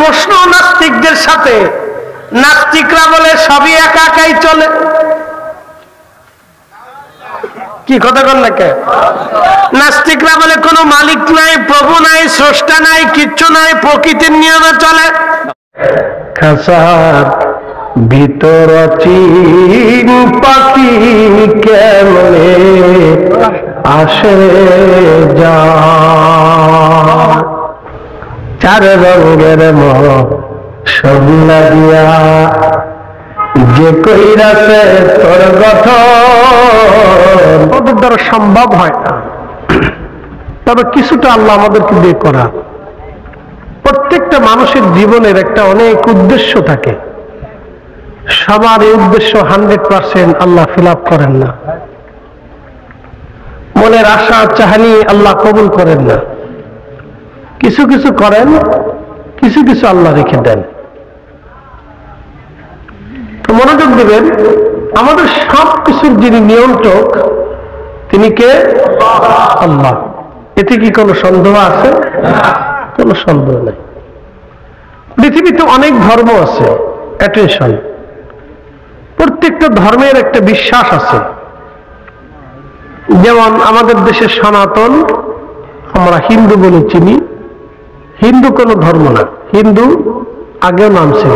প্রশ্ন নাস্তিকদের সাথে। নাস্তিকরা বলে সবই একা একাই চলে। কি কথা বল না কে? নাস্তিকরা বলে কোনো মালিক নাই, প্রভু নাই, স্রষ্টা নাই, কিচ্ছু নাই, প্রকৃতির নিয়মে চলে। খাসার ভিতর চিন পাখি কেমনে আসে যা, চার রঙের মশলা দিয়া যে কইরাছে তোর গঠন, ওদের দ্বারা সম্ভব হয় না। তবে কিছুটা আল্লাহ আমাদেরকে দিয়ে করা। প্রত্যেকটা মানুষের জীবনের একটা অনেক উদ্দেশ্য থাকে। সবার এই উদ্দেশ্য 100% আল্লাহ ফিল আপ করেন না। মনের আশা চাহানি আল্লাহ কবুল করেন না। কিছু কিছু করেন, কিছু কিছু আল্লাহ রেখে দেন। তো মনোযোগ দিবেন, আমাদের সব কিছুর যিনি নিয়ন্ত্রক তিনি কে? আল্লাহ। এতে কি কোনো সন্দেহ আছে? কোনো সন্দেহ নেই। পৃথিবীতে অনেক ধর্ম আছে, অ্যাটেনশন। প্রত্যেকটা ধর্মের একটা বিশ্বাস আছে। যেমন আমাদের দেশে সনাতন, আমরা হিন্দু বলে চিনি। হিন্দু কোনো ধর্ম না, হিন্দু আগেও নাম ছিল।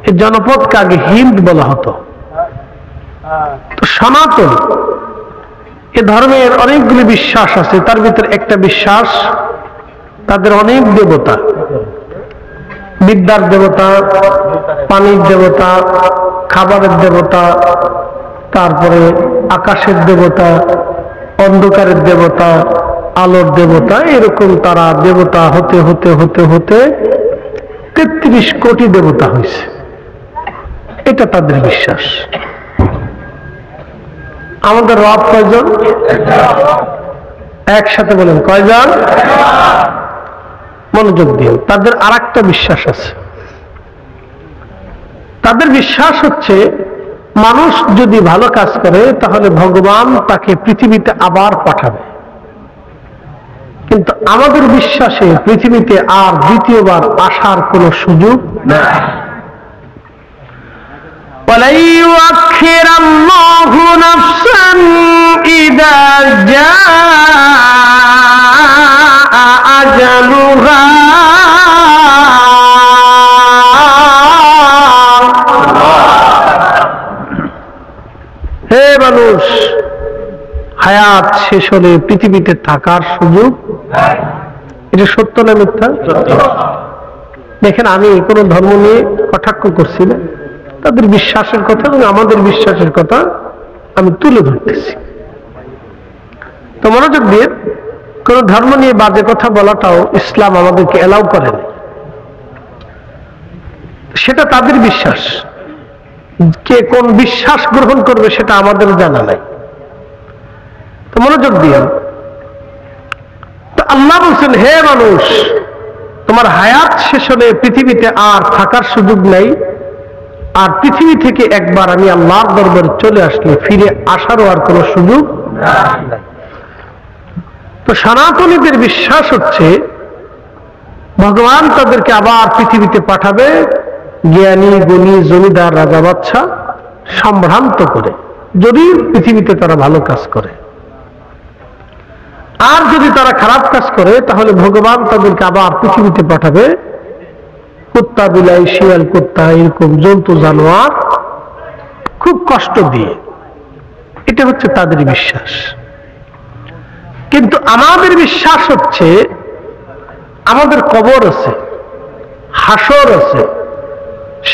এই জনপদকে আগে হিন্দ বলা হতো। তো সনাতন এ ধর্মের অনেকগুলি বিশ্বাস আছে। তার ভিতরে একটা বিশ্বাস, তাদের অনেক দেবতা, বিদ্যার দেবতা, পানির দেবতা, খাবারের দেবতা, তারপরে আকাশের দেবতা, অন্ধকারের দেবতা, আলোর দেবতা, এরকম তারা দেবতা হতে হতে হতে হতে 33 কোটি দেবতা হয়েছে। এটা তাদের বিশ্বাস। আমাদের রব কয়জন? একসাথে বলেন কয়জন? মনোযোগ দিন। তাদের আর একটা বিশ্বাস আছে। তাদের বিশ্বাস হচ্ছে মানুষ যদি ভালো কাজ করে তাহলে ভগবান তাকে পৃথিবীতে আবার পাঠাবে। কিন্তু আমাদের বিশ্বাসে পৃথিবীতে আর দ্বিতীয়বার আসার কোন সুযোগ নেই। وَلَن يُؤَخِّرَ اللَّهُ نَفْسًا إِذَا جَاءَ أَجَلُهَا হে মানুষ, হায়াত শেষ হলে পৃথিবীতে থাকার সুযোগ। এটা সত্য না মিথ্যা? দেখেন, আমি কোন ধর্ম নিয়ে কটাক্ষ করছি না, তাদের বিশ্বাসের কথা এবং আমাদের বিশ্বাসের কথা আমি তুলে ধরতেছি। তো মনোযোগ দিয়ে, কোন ধর্ম নিয়ে বাজে কথা বলাটাও ইসলাম আমাদেরকে এলাও করে না। সেটা তাদের বিশ্বাস। কে কোন বিশ্বাস গ্রহণ করবে সেটা আমাদের জানা নাই। তো মনোযোগ দিয়ে, তো আল্লাহ বলছেন, হে মানুষ, তোমার হায়াত শেষ হলে পৃথিবীতে আর থাকার সুযোগ নেই। আর পৃথিবী থেকে একবার আমি আল্লাহর দরবারে চলে আসলে ফিরে আসারও আর কোনো সুযোগ নাই। তো সনাতনীদের বিশ্বাস হচ্ছে ভগবান তাদেরকে আবার পৃথিবীতে পাঠাবে, জ্ঞানী গুণী জমিদার রাজা বাদশা সম্ভ্রান্ত করে, যদি পৃথিবীতে তারা ভালো কাজ করে। আর যদি তারা খারাপ কাজ করে তাহলে ভগবান তাদেরকে আবার পৃথিবীতে পাঠাবে কুত্তা, বিলাই, শিয়াল, কুত্তা, এরকম জন্তু জানোয়ার খুব কষ্ট দিয়ে। এটা হচ্ছে তাদের বিশ্বাস। কিন্তু আমাদের বিশ্বাস হচ্ছে আমাদের কবর আছে, হাসর আছে,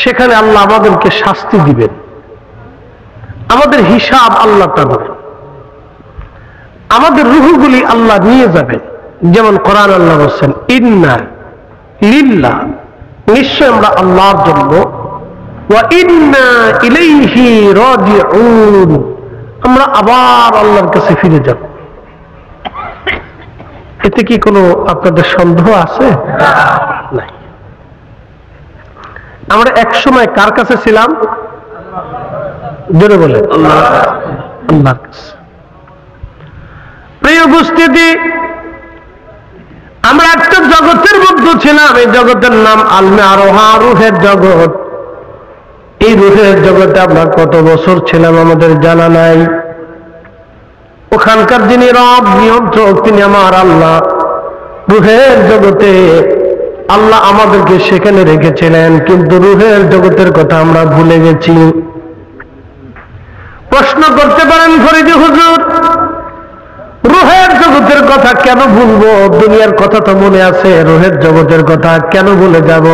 সেখানে আল্লাহ আমাদেরকে শাস্তি দিবেন, আমাদের হিসাব আল্লাহ টানবেন, আমাদের রূহগুলি আল্লাহ নিয়ে যাবেন। যেমন কোরআন আল্লাহ বলছেন, ইন্না লিল্লাহ, নিশ্চয় আমরা আল্লাহর জন্য, ওয়া ইন্না ইলাইহি রাজিউন, আমরা আবার আল্লাহর কাছে ফিরে যাব। এতে কি কোনো আপনাদের সন্দেহ আছে? নাই। আমরা এক সময় কার কাছে ছিলাম? জোরে বলে, আল্লাহর কাছে। প্রিয় উপস্থিতি, আমরা একটা জগতের মধ্যে ছিলাম, এই জগতের নাম আলমে আরোহা, রুহের জগৎ। এই রুহের জগতে আমরা কত বছর ছিলাম আমাদের জানা নাই। ওখানকার যিনি রব নিয়ন্ত্রক তিনি আমার আল্লাহ। রুহের জগতে আল্লাহ আমাদেরকে সেখানে রেখেছিলেন, কিন্তু রুহের জগতের কথা আমরা ভুলে গেছি। প্রশ্ন করতে পারেন ফরিদি হুজুর, রুহের জগতের কথা কেন ভুলবো? দুনিয়ার কথা তো মনে আছে, রুহের জগতের কথা কেন ভুলে যাব?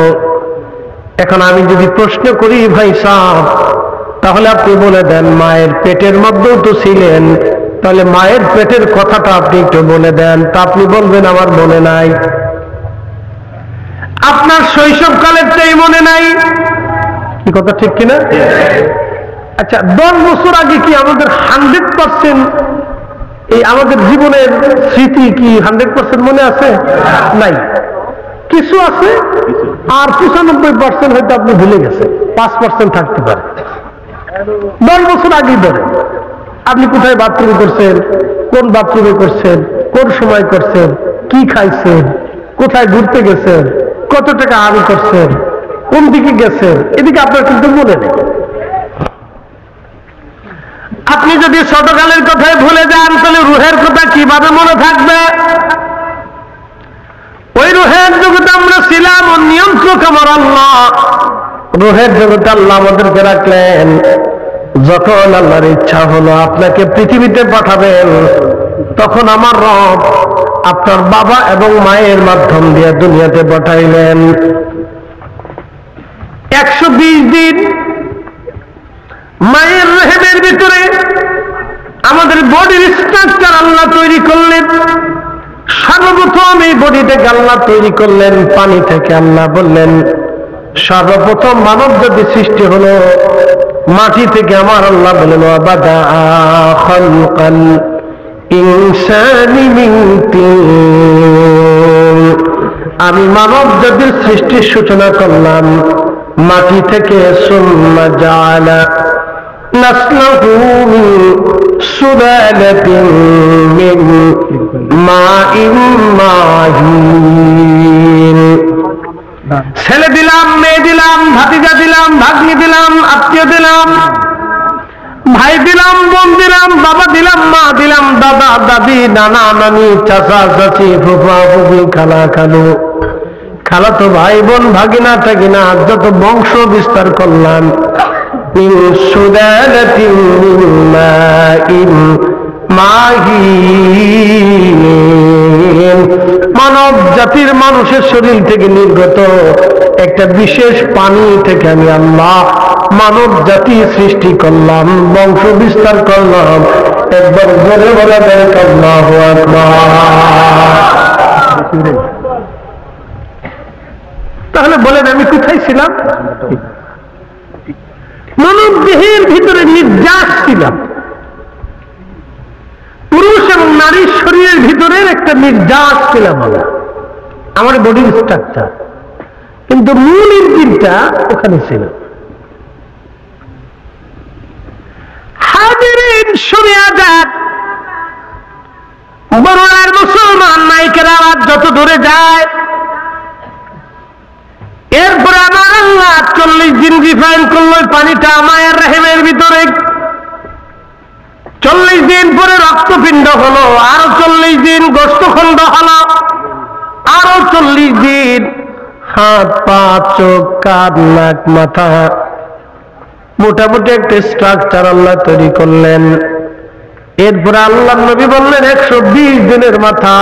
এখন আমি যদি প্রশ্ন করি ভাই সাহেব, তাহলে আপনি বলে দেন মায়ের পেটের মধ্যেও তো ছিলেন, তাহলে মায়ের পেটের কথাটা আপনি একটু বলে দেন। তা আপনি বলবেন আমার মনে নাই। আপনার শৈশবকালেরটাই মনে নাই, কি কথা ঠিক কিনা? আচ্ছা, 10 বছর আগে কি আমাদের 100% এই আমাদের জীবনের স্মৃতি কি 100% মনে আছে? নাই, কিছু আছে, আর 95% হয়তো আপনি ভুলে গেছেন, 5% থাকতে পারে। 10 বছর আগেই ধরে আপনি কোথায় বাথরুম করছেন, কোন বাথরুমে করছেন, কোন সময় করছেন, কি খাইছেন, কোথায় ঘুরতে গেছেন, কত টাকা আয় করছেন, কোন দিকে গেছেন, এদিকে আপনার কিন্তু মনে নেই। আপনি যদি ছোটকালের কথায় ভুলে যান, তাহলে রুহের কথা কিভাবে মনে থাকবে? ওই রুহের জগতে আমরা ছিলাম, ও নিয়ন্ত্রক আমার আল্লাহ। রুহের জগতে আল্লাহ আমাদেরকে রাখলেন। যখন আল্লাহর ইচ্ছা হলো আপনাকে পৃথিবীতে পাঠাবেন, তখন আমার রব আপনার বাবা এবং মায়ের মাধ্যম দিয়ে দুনিয়াতে পাঠাইলেন। 120 দিন মায়ের রেহেমের ভিতরে আমাদের বডির স্ট্রাকচার আল্লাহ তৈরি করলেন। সর্বপ্রথম এই বডিটাকে আল্লাহ তৈরি করলেন পানি থেকে। আল্লাহ বললেন সর্বপ্রথম মানব জাতি সৃষ্টি হলো মাটি থেকে। আমার আল্লাহ বললেন ওয়াবাদা খালকাল ইনসানি মিন তিন, আমি মানব জাতির সৃষ্টির সূচনা করলাম মাটি থেকে। সুম্মা জাআলা নাসলাহু মিন সুলালাতিন মিন মাইন মাহিন। ছেলে দিলাম, মেয়ে দিলাম, ভাতিজা দিলাম, ভাগ্নি দিলাম, আত্মীয় দিলাম, ভাই দিলাম, বোন দিলাম, বাবা দিলাম, মা দিলাম, দাদা দাদি, নানা নানি, চাচা চাচি, ফুফা ফুফি, খালা খালু, খালাতো ভাই বোন, ভাগিনা টাগিনা, যত বংশ বিস্তার করলাম। মিন সুলালাতিন মিন মাইন মাহিন, মানব জাতির মানুষের শরীর থেকে নির্গত একটা বিশেষ পানি থেকে আমি আল্লাহ মানব জাতি সৃষ্টি করলাম, বংশ বিস্তার করলাম। একবার জোরে বলা যায় আল্লাহু আকবার। তাহলে বলেন আমি কোথায় ছিলাম? মানব দেহের ভিতরে নির্যাস ছিলাম। পুরুষ এবং নারীর শরীরের ভিতরের একটা নির্যাস ছিলাম আমার বডির স্ট্রাকচার, কিন্তু মূল ইঞ্জিনটা ওখানে ছিল। হাজিরিন শুনে আজাদ, বড়ার মুসলমান মাইকের আওয়াজ যত দূরে যায়, এরপরে আমার আল্লাহ 40 দিন রিফাইন করলো পানিটা মায়ের রেহেমের ভিতরে। 40 দিন পরে রক্তপিণ্ড হলো, আরো 40 দিন গোস্তখণ্ড হলো, আরো 40 দিন হাত পা চোখ কান নাক মাথা, মোটামুটি একটা স্ট্রাকচার আল্লাহ তৈরি করলেন। এরপরে আল্লাহ নবী বললেন 120 দিনের মাথা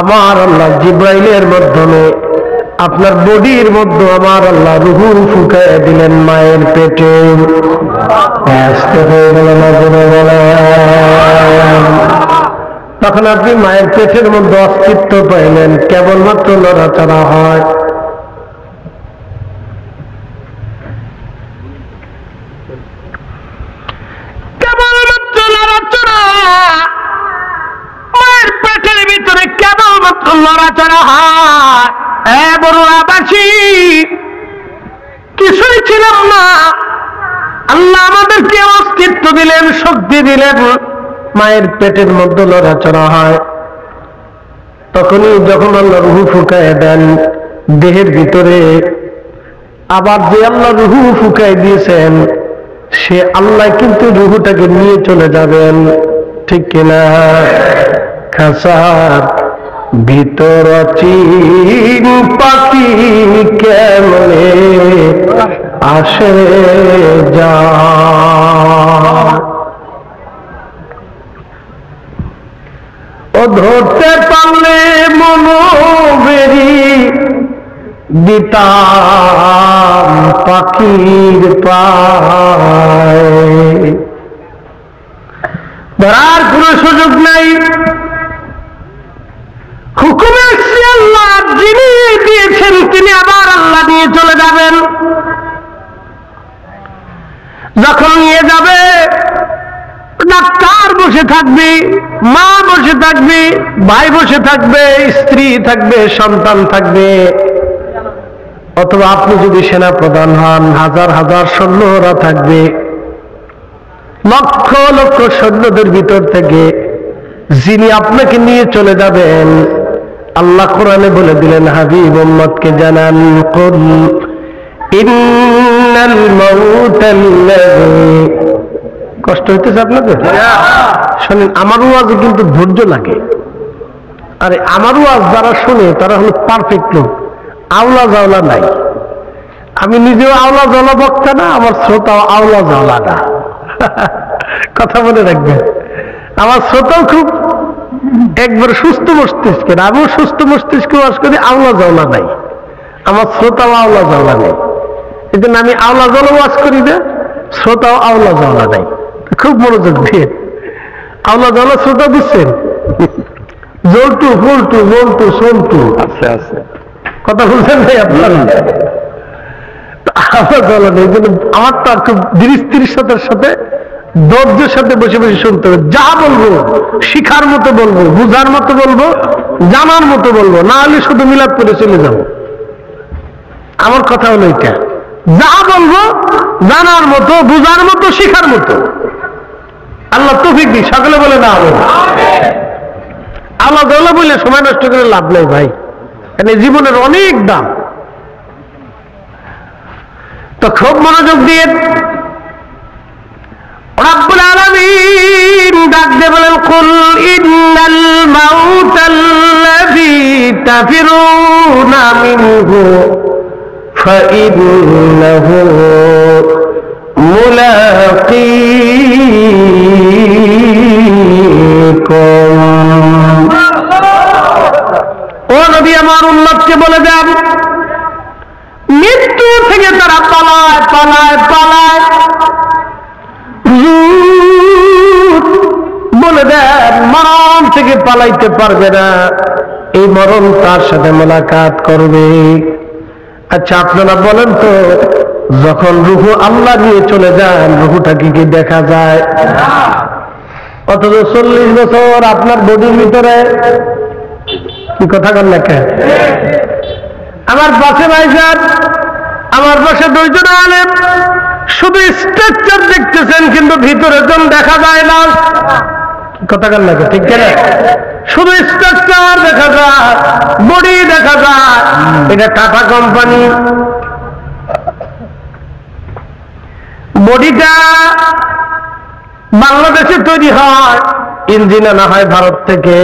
আমার আল্লাহ জিব্রাইলের মাধ্যমে আপনার বডির মধ্যে আমার আল্লাহ রূহ ফুঁকায় দিলেন মায়ের পেটে। তখন আপনি মায়ের পেটের মধ্যে অস্তিত্ব পাইলেন, কেবলমাত্র নড়াচড়া হয়। কেবলমাত্র নড়াচড়া, মায়ের পেটের ভিতরে কেবলমাত্র নড়াচড়া হয়। বড়ুয়াবাসী কিছুই ছিলাম না, আল্লাহ আমাদেরকে অস্তিত্ব দিলেন, শক্তি দিলেন, মায়ের পেটের মধ্যে লড়াচড়া হয়। তখনই যখন আল্লাহ রুহু ফুঁকায় দেন দেহের ভিতরে, আবার যে আল্লাহ রুহু ফুঁকায় দিয়েছেন সে আল্লাহ কিন্তু রুহুটাকে নিয়ে চলে যাবেন, ঠিক কিনা? খাসার ভিতর চিন পাখি কেমনে আসে যায়, ও ধরতে পারলে মনোবেরি দিতাম পাখির পায়। ধরার কোন সুযোগ নাই, হুকুম এসছে আল্লাহ, যিনি দিয়েছেন তিনি আবার আল্লাহ নিয়ে চলে যাবেন। যখন নিয়ে যাবে ডাক্তার বসে থাকবে, মা বসে থাকবে, ভাই বসে থাকবে, স্ত্রী থাকবে, সন্তান থাকবে, অথবা আপনি যদি সেনা প্রধান হন হাজার হাজার সৈন্যরা থাকবে। লক্ষ লক্ষ সৈন্যদের ভিতর থেকে যিনি আপনাকে নিয়ে চলে যাবেন, আল্লাহ কোরআনে বলে দিলেন, হাবিব উম্মতকে জানান, কুল ইন্নাল মাউতাল্লাযী। কষ্ট হইতেছে আপনাদের? শোনেন, আমার ওয়াজে কিন্তু ধৈর্য লাগে। আরে আমার ওয়াজ যারা শুনে তারা হলো পারফেক্ট লোক, আওলা জাওলা নাই। আমি নিজেও আওলা জাওলা বক্তা না, আমার শ্রোতাও আওলা জাওলা না। কথা মনে রাখবেন, আমার শ্রোতাও খুব একবার সুস্থ মস্তিষ্কের, আমিও সুস্থ মস্তিষ্কে ওয়াজ করি, আওলা জাওলা নাই। আমার শ্রোতাও আওলা জাওলা নেই, এই জন্য আমি আওলা জাওলা ওয়াজ করি না, শ্রোতাও আওলা জাওলা নাই। খুব মনোযোগ দিয়ে আওলা জাওলা শ্রোতা দিচ্ছেন, জল্টু ফুলটু মন্টু সন্টু আছে আছে, কথা বলছেন ভাই আপনারা? আওলা জাওলা নেই, আমারটা খুব ধীর স্থিরতার সাথে ধৈর্যের সাথে বসে বসে শুনতে হবে। যা বলবো শিখার মতো বলবো, বুঝার মতো বলবো, জানার মতো বলবো, না হলে শুধু মিলাদ করে চলে যাব। আমার কথা হলো এটা, যা বলবো জানার মতো, বুঝার মতো, শিখার মতো। আল্লাহ তৌফিক দিক, সকলে বলে না আমিন। আল্লাহ জাওলা বলে সময় নষ্ট করে লাভ নেই ভাই, মানে জীবনের অনেক দাম। তো খুব মনোযোগ দিয়ে রব্বুল আলামিন ডাক দিয়ে বলেন, কুল ইন্নাল মাউতাল্লাযী তাফিরুনা মিনহু ফাইন্নাহু মুলাকীকুম। ও নবী, আমার উম্মতকে বলে দেন, মৃত্যু থেকে তারা পালায় পালায় পালায়। বলে দেন মরণ থেকে পালাইতে পারবে না, এই মরণ তার সাথে মোলাকাত করবে। আচ্ছা আপনারা বলেন তো, যখন রুহু আল্লাহ নিয়ে চলে যান রুহুটা কি কি দেখা যায়? অথচ 40 বছর আপনার বডির ভিতরে, কি কথা কন না কেন? আমার পাশে ভাইজান, আমার পাশে দুইজন আলেম, শুধু স্ট্রাকচার দেখতেছেন কিন্তু ভিতরে জন দেখা যায় না। কথা কন না, ঠিক কিনা? শুধু স্ট্রাকচার দেখা যায়, বডি দেখা যায়। এটা টাটা কোম্পানি, বডিটা বাংলাদেশে তৈরি হয়, ইঞ্জিন আনা হয় ভারত থেকে।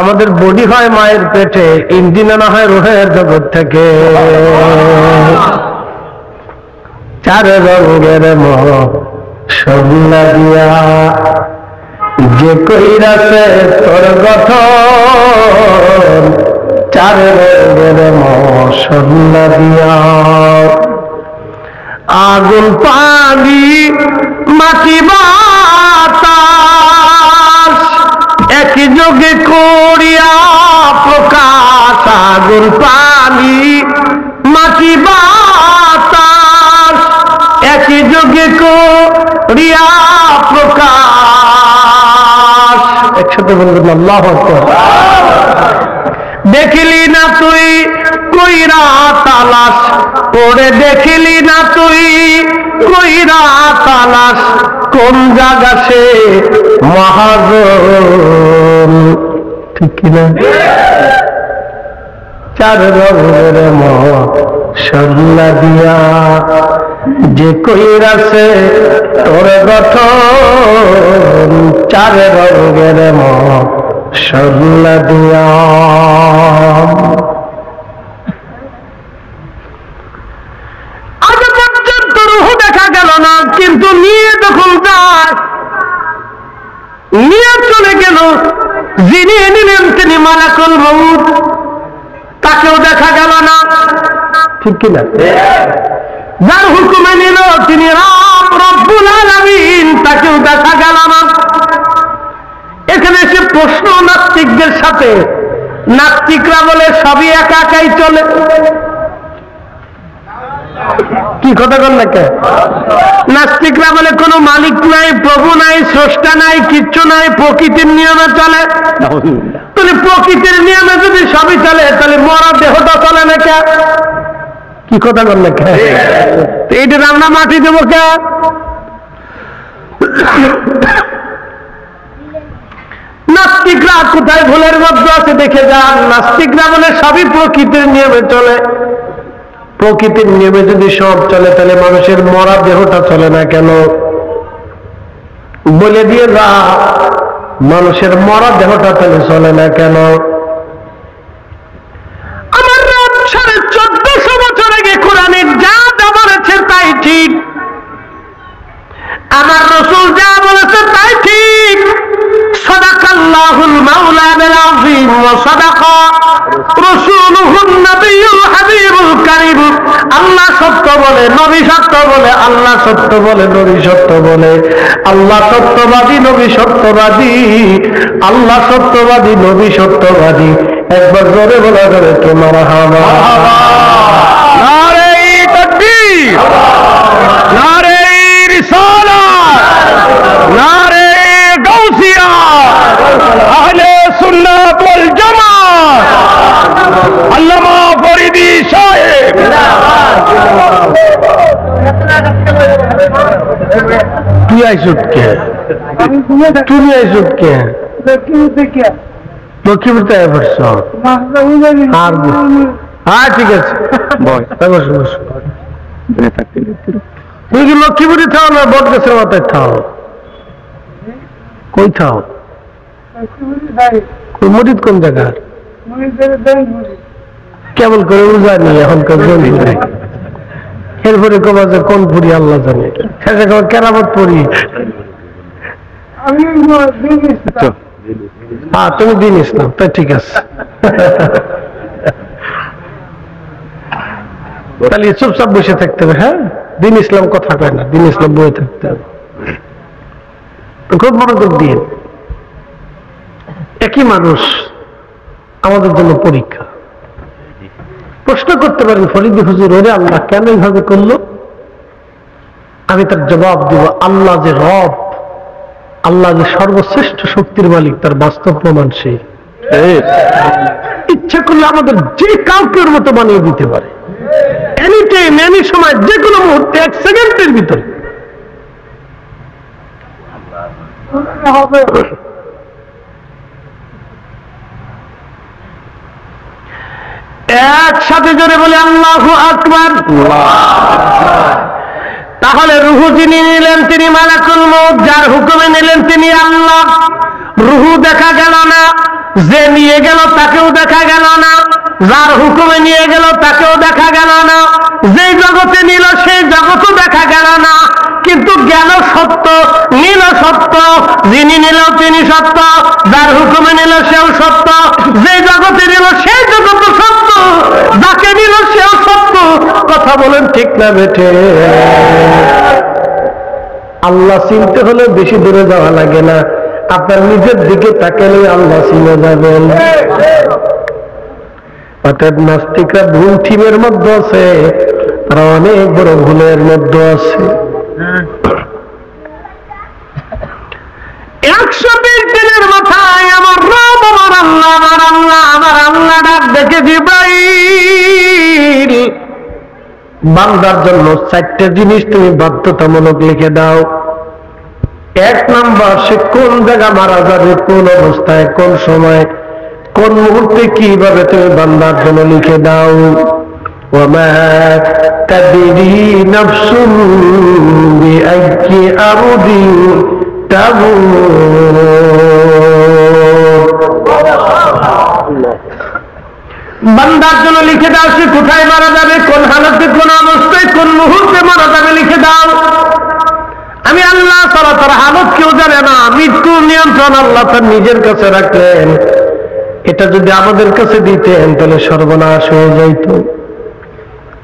আমাদের বডি হয় মায়ের পেটে, ইঞ্জিন আনা হয় রুহের জগৎ থেকে। চার রঙের মোহ সোনা দিয়া যে কইরাছে তোর গঠন, চার রঙের মোহ সোনা দিয়া। আগুন পানি মাটি বাতাস একই যোগে করিয়া প্রকাশ। আগুন পানি মাটি বাতাস একই যোগে করিয়া প্রকাশ। একসাথে বলবেন আল্লাহু আকবার। দেখিলি না তুই কইরা তালাশ, ওরে দেখিলি না তুই কইরা তালাশ, কোন জায়গা সে মহাজন। ঠিক কিনা? চার রঙের মশলা দিয়া যে কইরাছে তোর গঠন, চার রঙের মশলা দিয়া। আজ পর্যন্ত রূহ দেখা গেল না, কিন্তু নিয়ে যখন যায়, নিয়ে চলে গেল, যিনি নিলেন তিনি মালাকুল মউত, তাকেও দেখা গেল না। ঠিক কিনা? যার হুকুমে নিল তিনি রব রব্বুল আলামিন, তাকেও দেখা গেল না। এখানে এসে প্রশ্ন নাস্তিকদের সাথে, নাস্তিকরা বলে সবই একা একাই চলে। কি কথা বল না কে? নাস্তিকরা বলে কোনো মালিক নাই, প্রভু নাই, স্রষ্টা নাই, কিচ্ছু নাই, প্রকৃতির নিয়মে চলে। তাহলে প্রকৃতির নিয়মে যদি সবই চলে, তাহলে মরা দেহটা চলে না কে? কি কথা বল না কে? এইটা আমরা মাটি দেবো কে? নাস্তিকরা কোথায় ভুলের মধ্যে আছে দেখে যান। নাস্তিকরা বলে সবই প্রকৃতির নিয়মে চলে। প্রকৃতির নিয়মে যদি সব চলে, তাহলে মানুষের মরা দেহটা চলে না কেন? বলে দিয়ে যা, মানুষের মরা দেহটা তাহলে চলে না কেন? আমার রব 1450 বছর আগে কোরআনে যা যা বলেছে তাই ঠিক, আমার রাসূল যা বলেছে তাই ঠিক। সাদাকাল্লাহুল মাওলানাল আযীম ওয়া সাদাকা রাসূলুহুন নবিয়্যুল হাবিবুল কারীম। আল্লাহ সত্য বলে, নবী সত্য বলে, আল্লাহ সত্য বলে, নবী সত্য বলে। আল্লাহ সত্যবাদী, নবী সত্যবাদী, আল্লাহ সত্যবাদী, নবী সত্যবাদী। একবার জোরে বলা যাবে তো মারহাবা। নারে তাকবীর, নারে রিসালাত, নারে গাউসিয়া, আহলে সুন্নাত ওয়াল জামাত, আল্লামা ফরিদি সাহেব। তুই আইসুত কে? তুমি আইসুত কে? লক্ষ্মীপুরতে পড়ছ? হ্যাঁ ঠিক আছে, বস বস। তুমি কি লক্ষ্মীপুরে থাও না বট গাছের মাথায় থাও? কই থাও? মরিদ কোন জায়গার? কেমন করে জানি এখনকার জনপুরে। এরপরে কবা যে কোন পুরি আল্লাহ জানে, শেষে কবা কেরামত পুরি। হ্যাঁ তুমি দিন ইসলাম, তাই ঠিক আছে। তাহলে চুপচাপ বসে থাকতে হবে। হ্যাঁ, দিন ইসলাম কথা কয় না, দিন ইসলাম বসে থাকতে হবে। তো খুব মনোযোগ দিয়ে, একই মানুষ, আমাদের জন্য পরীক্ষা। প্রশ্ন করতে পারেন ফরিদি হুজুর, ওরে আল্লাহ কেন এইভাবে করলো? আমি তার জবাব দিব, আল্লাহ যে রব, আল্লাহ যে সর্বশ্রেষ্ঠ শক্তির মালিক, তার বাস্তব প্রমাণ সে। ইচ্ছা করলে আমাদের যে কাউকে ওর মতো বানিয়ে দিতে পারে, এনি টাইম, এনি সময়, যে কোনো মুহূর্তে, এক সেকেন্ডের ভিতরে। একসাথে জোরে বলে আল্লাহু আকবার। তাহলে রুহু যিনি নিলেন তিনি মালাকুল মউত, যার হুকুমে নিলেন তিনি আল্লাহ। রুহু দেখা গেল না, যে নিয়ে গেল তাকেও দেখা গেল না, যার হুকুমে নিয়ে গেল তাকেও দেখা গেল না, যে জগতে নিল সেই জগতও দেখা গেল না। কিন্তু গেল সত্য, নিল সত্য, যিনি নিল তিনি সত্য, যার হুকুমে নিল সেও সত্য, যে জগতে নিল সেই জগৎ সত্য, যাকে নিল সেও সত্য। কথা বলেন ঠিক না বেঠে? আল্লাহ চিনতে হলে বেশি দূরে যাওয়া লাগে না, আপনার নিজের দিকে তাকালে আল্লাহ চিনে যাবেন। অর্থাৎ নাস্তিকরা ভুল থিমের মধ্যে আছে, তারা অনেক বড় ভুলের মধ্যে আছে। 120 দিনের মাথায় আমার রব, আমার আল্লাহ, আমার আল্লাহ, আমার আল্লাহ ডাক দেখে জিবরাইল, বান্দার জন্য 4টে জিনিস তুমি বাধ্যতামূলক লিখে দাও। 1 নাম্বার, সে কোন জায়গা মারা যাবে, কোন অবস্থায়, কোন সময়, কোন মুহূর্তে কিভাবে তুমি বান্দার জন্য লিখে দাও। ওয়ামা তাদরি নাফসুন বিআইয়ি আরদিন তামুত। বান্দার জন্য লিখে দাও সে কোথায় মারা যাবে, কোন হালতে, কোন অবস্থায়, কোন মুহূর্তে মারা যাবে লিখে দাও। আমি আল্লাহ তাআলা তার হালত কেউ জানে না, মৃত্যুর নিয়ন্ত্রণ আল্লাহ তার নিজের কাছে রাখলেন। এটা যদি আমাদের কাছে দিতেন তাহলে সর্বনাশ হয়ে যাইত।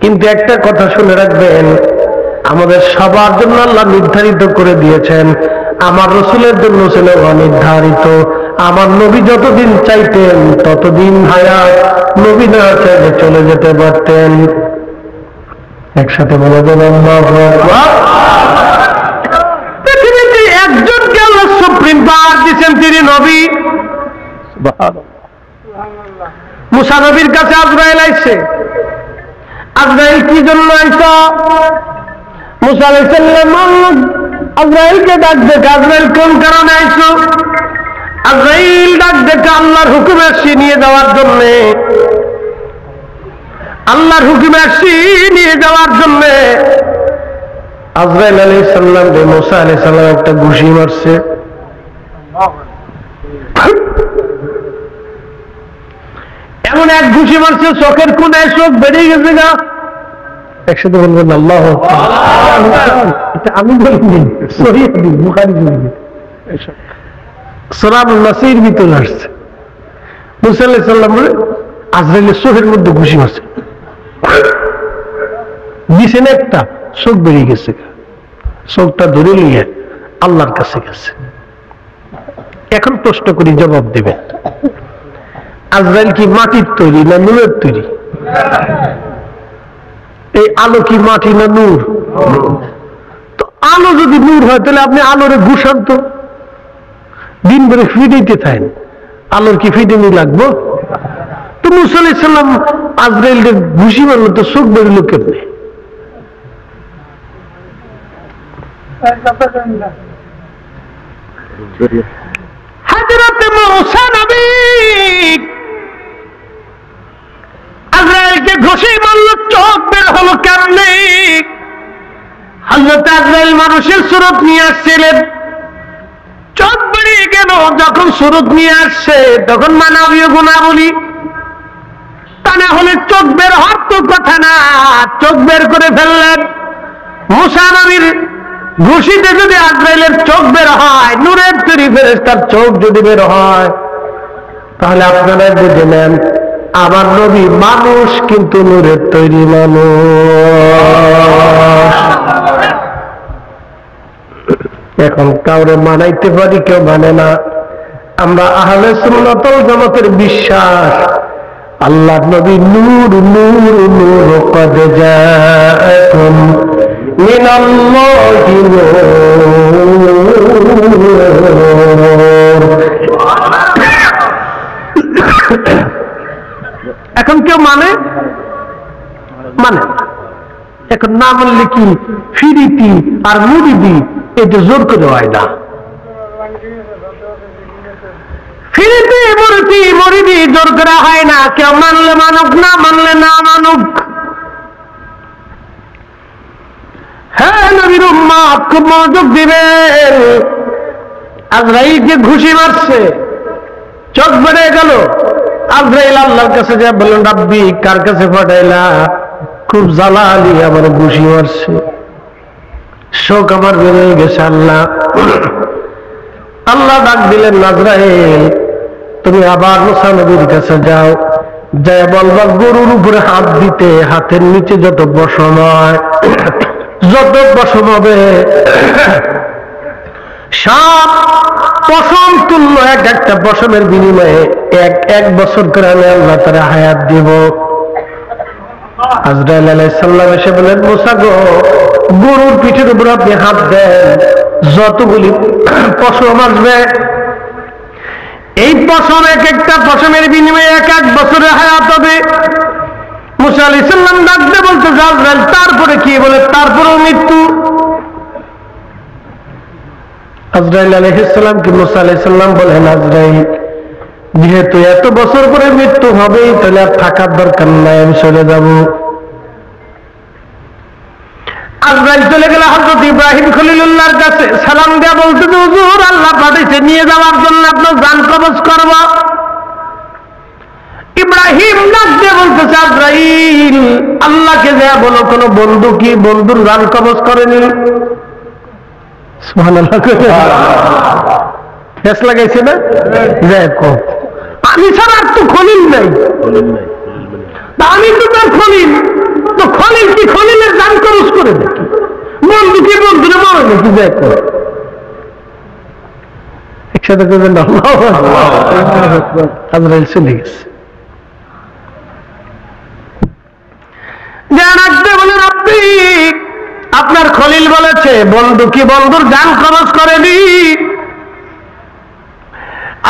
কিন্তু একটা কথা শুনে রাখবেন, আমাদের সবার জন্য আল্লাহ নির্ধারিত করে দিয়েছেন, আমার রসুলের জন্য ছিল অনির্ধারিত। আমার নবী যতদিন চাইতেন ততদিন হায়াত, নবী না চাইলে চলে যেতে পারতেন। একসাথে বলে দেবেন পৃথিবীতে একজনকে আল্লাহ সুপ্রিম পাওয়ার দিচ্ছেন, তিনি নবী। মুসা নবীর কাছে আজরাইল আইছে। আজরাইল কি জন্য আইছ? মুসা আলাইহিস সালাম আজরাইলকে ডাক দেখে, আজরাইল কোন কারণে আইছো? আজরাইল ডাক দেখে আল্লাহর হুকুম আসছে নিয়ে যাওয়ার জন্য, আল্লাহর হুকুম আসছে নিয়ে যাওয়ার জন্য। আজরাইল আলাইহিস সালাম মুসা আলাইহিস সালাম একটা ঘুষি মারছে। এমন এক ঘুষি মারছে চোখের কোণে চোখ বেরিয়ে গেছে না। একসাথে বলবেন আল্লাহ। এটা আমি বলিনি, সহিহ হাদিস, বুখারী শরীফে সূরা নাসির ভিতরে আসছে। মুসা আলাইহিস সালাম আজরাইলের চোখের মধ্যে ঘুষি মারছে, দিছেন একটা, চোখ বেরিয়ে গেছে। চোখটা ধরে নিয়ে আল্লাহর কাছে গেছে। এখন প্রশ্ন করি, জবাব দেবেন, আজরাইল কি মাটির তৈরি না নূরের তৈরি? এই আলো কি মাটি না নূর? তো আলো যদি নূর হয় তাহলে আপনি আলোরে ঘুষান তো, দিন ভরে ফিটাইতে থাকেন, আলোর কি ফিটানি লাগবো? তো মুসা আলাইহিস সালাম আজরাইলের ঘুষি মারলো তো চোখ বেরোল কেমনে? হযরত মুসা নবী আজরাইলকে ঘুষি মারলো, চোখ বের হলো কেমনে? হযরত আজরাইল মানুষের সুরত নিয়ে আসছিলেন, চোখ বেরিয়ে গেল। যখন সুরত নিয়ে আসছে তখন মানবীয় গুণাবলী, তা না হলে চোখ বের হওয়ার তো কথা না, চোখ বের করে ফেললেন। মুসা নবীর ঘুষিতে যদি আজরাইলের চোখ বের হয়, নূরের তৈরি ফেরেশতার চোখ যদি বের হয়, তাহলে আপনারা বুঝে নেন আমার নবী মানুষ কিন্তু নূরের তৈরি মানুষ। এখন কাউরে মানাইতে পারি, কেউ মানে না। আমরা আহলে সুন্নাত ওয়াল জামাতের বিশ্বাস, আল্লাহ নবী নূর নূর নূর কদ জাআকুম মিনাল্লাহি নূর। এখন কেউ মানে এখন না মানলে কি ফিরিতি আর মুরিদি এটা জোর করে হয় না। ফিরিতি মুরিদি জোর করা হয় না, কেউ মানলে মানুক, না মানলে না মানুক। হ্যাঁ নবীর উম্মত খুব মনোযোগ দিবেন। আজরাইলকে ঘুষি মারছে, চোখ বেড়ে গেল। আজরাইল আল্লাহর কাছে যা বললেন, রাব্বি কার কাছে পাঠাইলা? খুব জালালি আমার ঘুষি মারছে, শোক আমার বেড়ে গেছে। আল্লাহ ডাক দিলেন, আজরাইল তুমি আবার মুসা নবীর কাছে যাও, যায় বলবা গরুর উপরে হাত দিতে, হাতের নিচে যত পশম হয়, যত পশম হবে সব পশম তুল্য এক একটা পশমের বিনিময়ে এক বছর করে আমি আল্লাহ তাআলা হায়াত দিব। আজরাইল আলাইহিস সালাম এসে বলেন, মুসা গো, গরুর পিঠের উপর আপনি হাত দেন, যতগুলি পশম আসবে এই পশম, এক একটা পশমের বিনিময়ে এক বছরের হায়াত হবে। মুসা আলাইহিস সালাম ডাকতে বলতে, আজরাইল তারপরে কি? বলে তারপরেও মৃত্যু। আজরাইল আলাইহিস সালাম কি মুসা আলাইহিস সালাম বলেন, আজরাইল যেহেতু এত বছর পরে মৃত্যু হবেই, তাহলে আর থাকার দরকার নাই, আমি চলে যাব। আজরাইল চলে গেল হযরত ইব্রাহিম খলিলুল্লাহর কাছে, সালাম দেয়া বলতে, হুজুর আল্লাহ পাঠাইছে নিয়ে যাওয়ার জন্য, আপনার জান কবজ করব। ইব্রাহিম ডাক দিয়ে বলতেছে, আজরাইল আল্লাহকে যা বলো, কোন বন্ধু কি বন্ধুর জান কবজ করেনি? সুবহানাল্লাহ, ফেস লাগাইছে না? দেখো আমি ছাড়া আর তো খলিল নাই, আমি তো তার খলিল, তো খলিল কি খলিলের জান কবজ করে নাকি? বন্ধু কি বন্ধুরে মরে নাকি? দেখো একসাথে করবেন না। আজরাইল চলে গেছে। আপনার খলিল বলেছে বন্ধু কি বন্ধুর জান কবজ করেনি?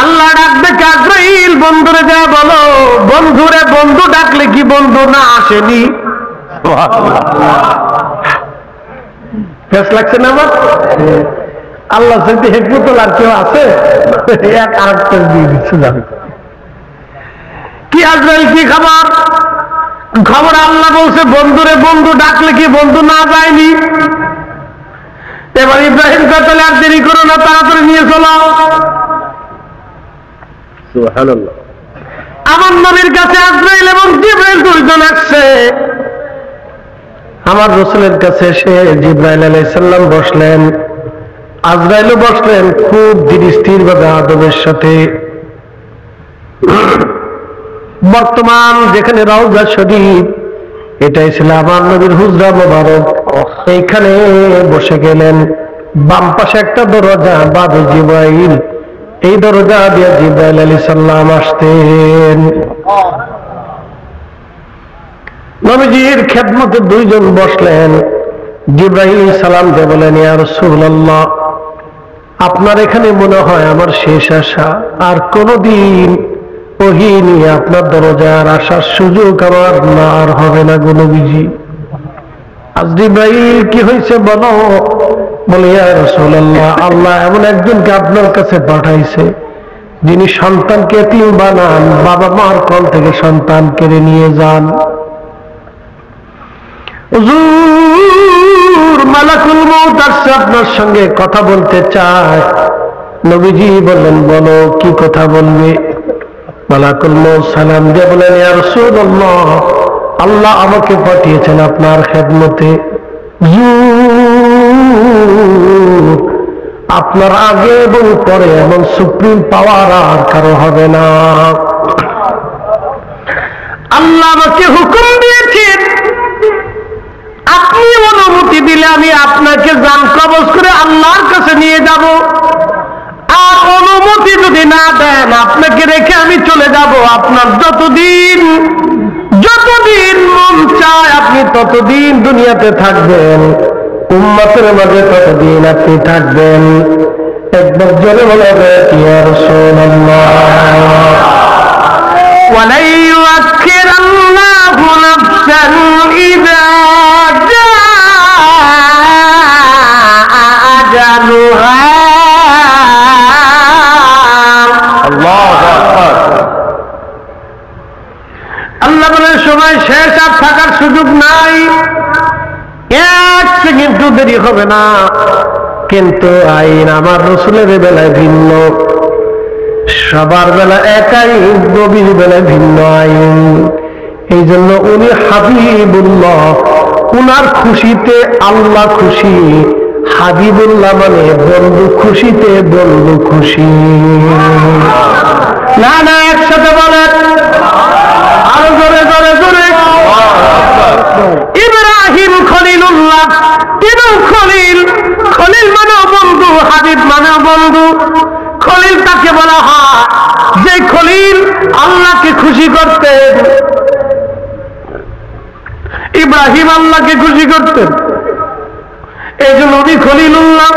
আল্লাহ ডাকবে, আজরাইল বন্ধুরে যা বলো, বন্ধুরে বন্ধু ডাকলে কি বন্ধু না আসেনি? লাগছে না আমার? আল্লাহ যদি হেকমত আর কেউ আছে? এক আরেকটা দিয়ে দিচ্ছে। কি আজরাইল কি খবর? খবর আল্লাহ বলছে বন্ধুরে বন্ধু ডাকলে কি বন্ধু না যায়নি? এবার ইব্রাহিম তাহলে আর দেরি করো না, তাড়াতাড়ি নিয়ে চলো। সুবহানাল্লাহ। আমার নবীর কাছে আজরাইল এবং জিবরাইল দুইজন আসছে। আমার রাসূলের কাছে এসে জিবরাইল আলাইহিস সালাম বসলেন, আজরাইলও বসলেন, খুব ধীর স্থির ভাবে আদবের সাথে। বর্তমান যেখানে রওজা শরীফ, এটাই ছিল আমার নবীর হুজরা মোবারক, এইখানে বসে গেলেন। বাম পাশে একটা দরজা, বাদে জিবরাইল, এই দরজা দিয়ে জিবরাইল আলাইহিস সালাম আসতেন। নবীজির খেদমতে দুইজন বসলেন। জিবরাইল সালাম দিয়ে বলেন, ইয়া রাসূলুল্লাহ, আপনার এখানে মনে হয় আমার শেষ আশা, আর কোনদিন ওহী নিয়ে আপনার দরজার আসার সুযোগ আমার না আর হবে না গো নবীজি। আজ জিবরাইল কি হয়েছে বলো? বলে, ইয়া রাসূলুল্লাহ, আল্লাহ এমন একজনকে আপনার কাছে পাঠাইছে যিনি সন্তানকে এতিম বানান, বাবা মার কোল থেকে সন্তান কেড়ে নিয়ে যান। হুজুর, মালাকুল মউত আসছে, আপনার সঙ্গে কথা বলতে চায়। নবীজি বললেন, বলো কি কথা বলবে? মালাকুল মউত সালাম দিয়ে বলেন, ইয়া রাসূলুল্লাহ, আল্লাহ আমাকে পাঠিয়েছেন আপনার খেদমতে। আপনার আগে এবং পরে এমন সুপ্রিম পাওয়ার আর কারো হবে না। আল্লাহ আমাকে হুকুম দিয়েছেন, আপনি অনুমতি দিলে আমি আপনাকে জান কবজ করে আল্লাহর কাছে নিয়ে যাব। আর অনুমতি যদি না দেন, আপনাকে রেখে আমি চলে যাব। আপনার যতদিন মন চায় আপনি ততদিন দুনিয়াতে থাকবেন, উম্মতের মাঝে ততদিন আপনি থাকবেন। একবার জোরে বলবে, ইয়া রাসূলুল্লাহ, ওয়ালা ইউআখিরাল্লাহু নাফসান ইযা আল্লাহ বলে, সময় শেষ, আর থাকার সুযোগ নাই, এক সেকেন্ড দেরি হবে না। কিন্তু আইন আমার রাসূলের বেলায় ভিন্ন, সবার বেলা এক আইন, নবীর বেলায় ভিন্ন আইন। এই জন্য উনি হাবিবুল্লাহ, উনার খুশিতে আল্লাহ খুশি। হাবিবুল্লাহ মানে বন্ধু, খুশিতে বন্ধু খুশি। না না, একসাথে বলেন, আরো জোরে জোরে জোরে। ইব্রাহিম খলিলুল্লাহ, তিনি খলিল। খলিল মানে বন্ধু, হাবিব মানে বন্ধু। খলিল কাকে বলা হয়? যে খলিল আল্লাহকে খুশি করতেন। ইব্রাহিম আল্লাহকে খুশি করতেন, এই জন্য উনি খলিলুল্লাহ।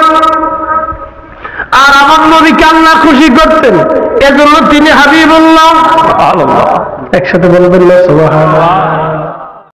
আর আমার নবীকে আল্লাহ খুশি করতেন, এজন্য তিনি হাবিবুল্লাহ। একসাথে বলবেন না সুবহানাল্লাহ।